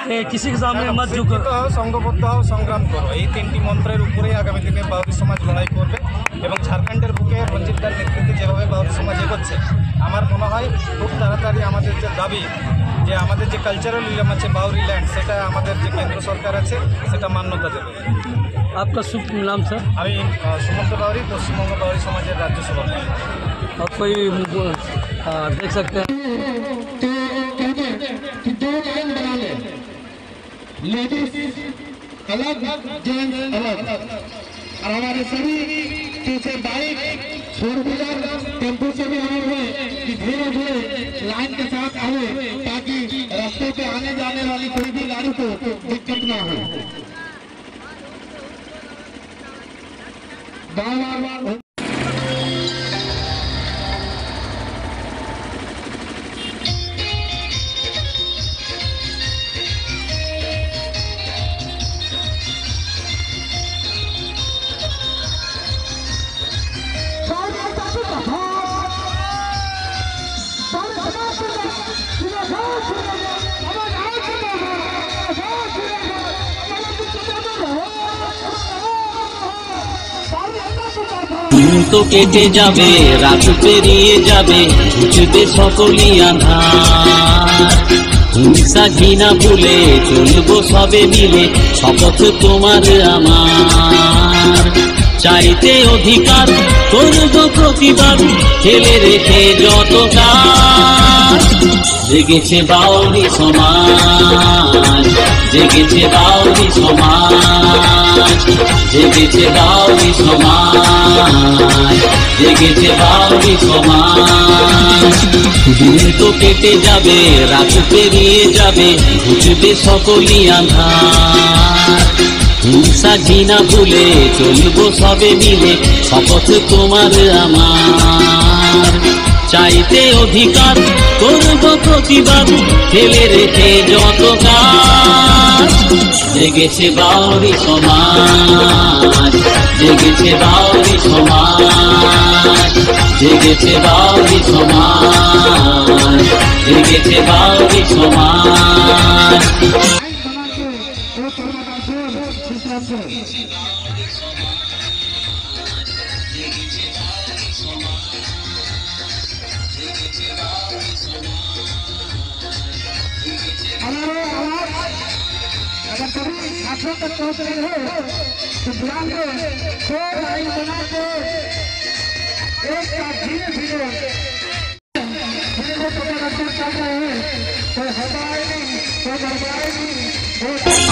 किसी के सामने मत झुको, संघबद्ध हओ, संग्राम करो, এই তিনটি মন্ত্রের উপরেই আগামী দিনে বাউরি সমাজ লড়াই করবে। এবং ঝাড়খণ্ডের বুকে রঞ্জিতদার নেতৃত্বে যেভাবে বাউরি সমাজ এগোচ্ছে, আমার মনে হয় খুব তাড়াতাড়ি আমাদের যে দাবি, যে আমাদের যে কালচারাল ইলাম আছে বাউরি ল্যান্ড, সেটা আমাদের যে কেন্দ্র সরকার আছে সেটা মান্যতা দেবে। आपका शुभ नाम सर? আমি সুমন্ত বাউরি, পশ্চিমবঙ্গ বাউরি সমাজের রাজ্য সভাপতি। और कोई देख सकते हैं लेडीज अलग, जेंट्स अलग, और हमारे सभी पीछे बाइक, फोर व्हीलर, टेम्पो से भी आए हुए कि धीरे धीरे लाइन के साथ आए, ताकि रास्ते पे आने जाने वाली कोई भी गाड़ी को दिक्कत ना हो। बार দিন তো কেটে যাবে, রাত পেরিয়ে যাবে, ঘুচবে সকলই আঁধার। হিংসা ঘৃণা ভুলে চলবো সবে মিলে, শপথ তোমার আমার। চাইতে অধিকার, করবো প্রতিবাদ, ফেলে রেখে যত কাজ। জেগেছে বাউরি সমাজ, জেগেছে বাউরি সমাজ, জেগেছে বাউরি সমাজ, জেগেছে বাউরি সমাজ। দিন তো কেটে যাবে, রাত পেরিয়ে যাবে, ঘুচবে সকলই আঁধার। হিংসা ঘৃণা ভুলে চলবো সবে মিলে, শপথ তোমার আমার। চাইতে অধিকার, করবো প্রতিবাদ, ফেলে রেখে যত কাজ। জেগেছে বাউরি সমাজ, জেগেছে বাউরি সমাজ, জেগেছে বাউরি সমাজ, জেগেছে বাউরি সমাজ। अगर कभी छात्रों तक पहुंच रहे हो तो ध्यान दो, दो लाइन बना के एक साथ धीरे धीरे चल रहे हैं, कोई हटाए नहीं, कोई गड़बड़ाए नहीं।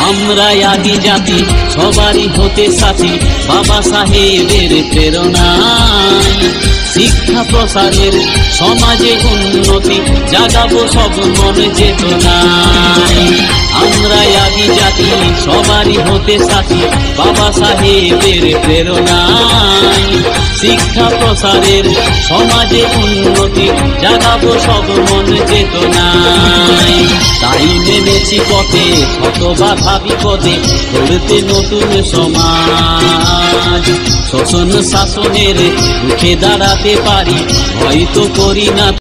আমরা আদি জাতি, সবারই হতে সাথী, বাবা সাহেবের প্রেরণায়। শিক্ষা প্রসারের, সমাজে উন্নতি, জাগাবো সব মন চেতনায়। আমরা আদি জাতি, সবারই হতে সাথী, বাবা সাহেবের প্রেরণায়। শিক্ষা প্রসারের, সমাজে উন্নতি, জাগাবো সব মন চেতনায়। তাই নেমেছি পথে, শত বাধা বিপদে, গড়তে নতুন সমাজ। শোষণ শাসনের রুখে দাঁড়াতে পারি, হয়তো করি না।